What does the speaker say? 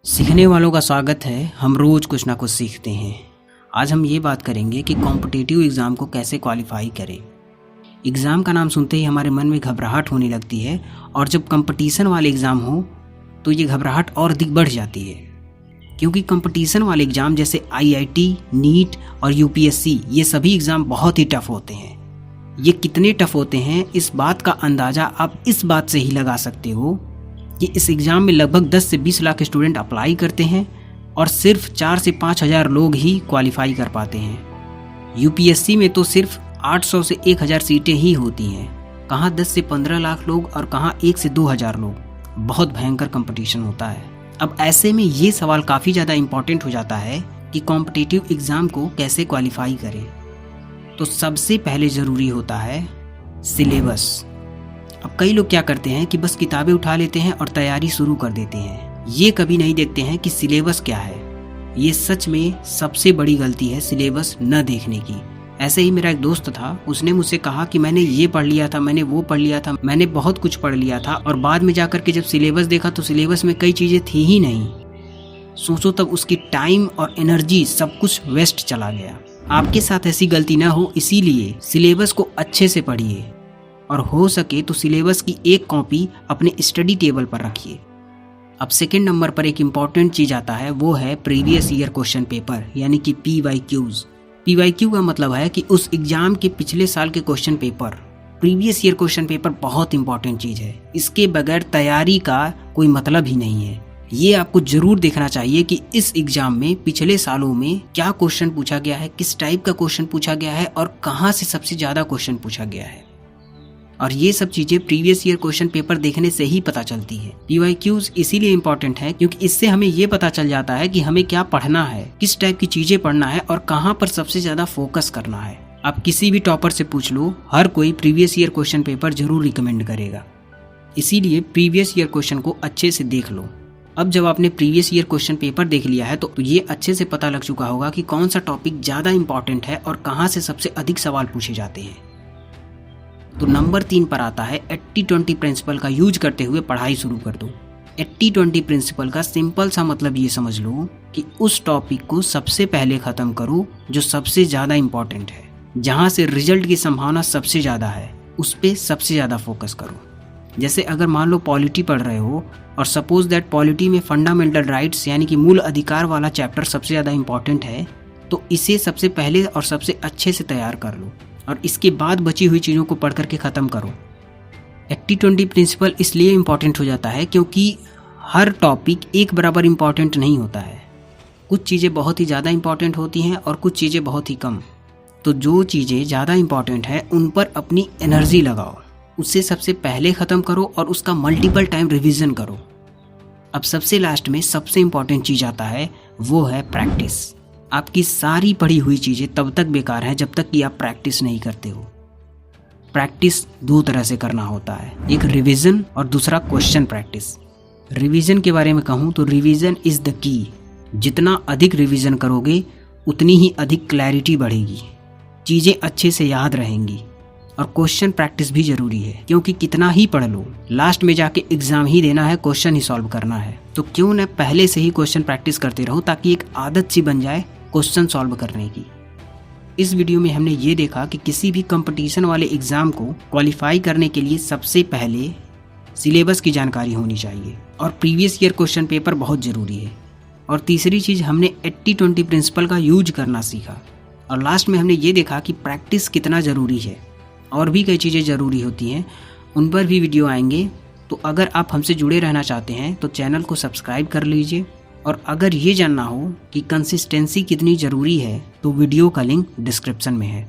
सीखने वालों का स्वागत है। हम रोज कुछ ना कुछ सीखते हैं। आज हम ये बात करेंगे कि कॉम्पिटिटिव एग्ज़ाम को कैसे क्वालिफाई करें। एग्ज़ाम का नाम सुनते ही हमारे मन में घबराहट होने लगती है और जब कंपटीशन वाले एग्ज़ाम हो तो ये घबराहट और अधिक बढ़ जाती है, क्योंकि कंपटीशन वाले एग्ज़ाम जैसे IIT, नीट और UPSC ये सभी एग्ज़ाम बहुत ही टफ होते हैं। ये कितने टफ होते हैं इस बात का अंदाज़ा आप इस बात से ही लगा सकते हो कि इस एग्ज़ाम में लगभग 10 से 20 लाख स्टूडेंट अप्लाई करते हैं और सिर्फ 4 से 5 हज़ार लोग ही क्वालिफाई कर पाते हैं। UPSC में तो सिर्फ 800 से 1000 सीटें ही होती हैं। कहाँ 10 से 15 लाख लोग और कहाँ 1 से 2000 लोग। बहुत भयंकर कंपटीशन होता है। अब ऐसे में ये सवाल काफ़ी ज़्यादा इम्पॉर्टेंट हो जाता है कि कॉम्पिटिटिव एग्ज़ाम को कैसे क्वालिफाई करें। तो सबसे पहले ज़रूरी होता है सिलेबस। अब कई लोग क्या करते हैं कि बस किताबें उठा लेते हैं और तैयारी शुरू कर देते हैं। ये कभी नहीं देखते हैं कि सिलेबस क्या है। ये सच में सबसे बड़ी गलती है, सिलेबस न देखने की। ऐसे ही मेरा एक दोस्त था, उसने मुझसे कहा कि मैंने ये पढ़ लिया था, मैंने वो पढ़ लिया था, मैंने बहुत कुछ पढ़ लिया था और बाद में जाकर के जब सिलेबस देखा तो सिलेबस में कई चीज़ें थी ही नहीं। सोचो तब उसकी टाइम और एनर्जी सब कुछ वेस्ट चला गया। आपके साथ ऐसी गलती ना हो, इसीलिए सिलेबस को अच्छे से पढ़िए और हो सके तो सिलेबस की एक कॉपी अपने स्टडी टेबल पर रखिए। अब सेकंड नंबर पर एक इम्पॉर्टेंट चीज़ आता है, वो है प्रीवियस ईयर क्वेश्चन पेपर यानी कि PYQs। PYQ का मतलब है कि उस एग्जाम के पिछले साल के question paper. Previous year question paper बहुत इंपॉर्टेंट चीज़ है। इसके बगैर तैयारी का कोई मतलब ही नहीं है। ये आपको जरूर देखना चाहिए कि इस एग्जाम में पिछले सालों में क्या क्वेश्चन पूछा गया है, किस टाइप का क्वेश्चन पूछा गया है और कहाँ से सबसे ज़्यादा क्वेश्चन पूछा गया है। और ये सब चीज़ें प्रीवियस ईयर क्वेश्चन पेपर देखने से ही पता चलती है। PYQs इसीलिए इम्पॉर्टेंट है क्योंकि इससे हमें ये पता चल जाता है कि हमें क्या पढ़ना है, किस टाइप की चीज़ें पढ़ना है और कहाँ पर सबसे ज़्यादा फोकस करना है। आप किसी भी टॉपर से पूछ लो, हर कोई प्रीवियस ईयर क्वेश्चन पेपर जरूर रिकमेंड करेगा। इसीलिए प्रीवियस ईयर क्वेश्चन को अच्छे से देख लो। अब जब आपने प्रीवियस ईयर क्वेश्चन पेपर देख लिया है तो ये अच्छे से पता लग चुका होगा कि कौन सा टॉपिक ज़्यादा इंपॉर्टेंट है और कहाँ से सबसे अधिक सवाल पूछे जाते हैं। तो नंबर 3 पर आता है 80-20 प्रिंसिपल का यूज करते हुए पढ़ाई शुरू कर दो। 80-20 प्रिंसिपल का सिंपल सा मतलब ये समझ लो कि उस टॉपिक को सबसे पहले ख़त्म करो जो सबसे ज़्यादा इम्पॉर्टेंट है, जहाँ से रिजल्ट की संभावना सबसे ज़्यादा है, उस पर सबसे ज़्यादा फोकस करो। जैसे अगर मान लो पॉलिटी पढ़ रहे हो और सपोज दैट पॉलिटी में फंडामेंटल राइट्स यानी कि मूल अधिकार वाला चैप्टर सबसे ज़्यादा इम्पॉर्टेंट है, तो इसे सबसे पहले और सबसे अच्छे से तैयार कर लो और इसके बाद बची हुई चीज़ों को पढ़ करके ख़त्म करो। 80-20 प्रिंसिपल इसलिए इम्पॉर्टेंट हो जाता है क्योंकि हर टॉपिक एक बराबर इम्पॉर्टेंट नहीं होता है। कुछ चीज़ें बहुत ही ज़्यादा इम्पॉर्टेंट होती हैं और कुछ चीज़ें बहुत ही कम। तो जो चीज़ें ज़्यादा इम्पॉर्टेंट है उन पर अपनी एनर्जी लगाओ, उससे सबसे पहले ख़त्म करो और उसका मल्टीपल टाइम रिवीजन करो। अब सबसे लास्ट में सबसे इम्पॉर्टेंट चीज़ आता है, वो है प्रैक्टिस। आपकी सारी पढ़ी हुई चीज़ें तब तक बेकार हैं जब तक कि आप प्रैक्टिस नहीं करते हो। प्रैक्टिस 2 तरह से करना होता है, एक रिवीजन और दूसरा क्वेश्चन प्रैक्टिस। रिवीजन के बारे में कहूँ तो रिवीजन इज़ द की। जितना अधिक रिवीजन करोगे उतनी ही अधिक क्लैरिटी बढ़ेगी, चीज़ें अच्छे से याद रहेंगी। और क्वेश्चन प्रैक्टिस भी ज़रूरी है क्योंकि कितना ही पढ़ लो, लास्ट में जाके एग्ज़ाम ही देना है, क्वेश्चन ही सॉल्व करना है। तो क्यों न पहले से ही क्वेश्चन प्रैक्टिस करते रहो ताकि एक आदत सी बन जाए क्वेश्चन सॉल्व करने की। इस वीडियो में हमने ये देखा कि किसी भी कंपटीशन वाले एग्ज़ाम को क्वालिफाई करने के लिए सबसे पहले सिलेबस की जानकारी होनी चाहिए और प्रीवियस ईयर क्वेश्चन पेपर बहुत ज़रूरी है। और तीसरी चीज़, हमने 80-20 प्रिंसिपल का यूज करना सीखा। और लास्ट में हमने ये देखा कि प्रैक्टिस कितना ज़रूरी है। और भी कई चीज़ें ज़रूरी होती हैं, उन पर भी वीडियो आएंगे। तो अगर आप हमसे जुड़े रहना चाहते हैं तो चैनल को सब्सक्राइब कर लीजिए। और अगर ये जानना हो कि कंसिस्टेंसी कितनी ज़रूरी है तो वीडियो का लिंक डिस्क्रिप्शन में है।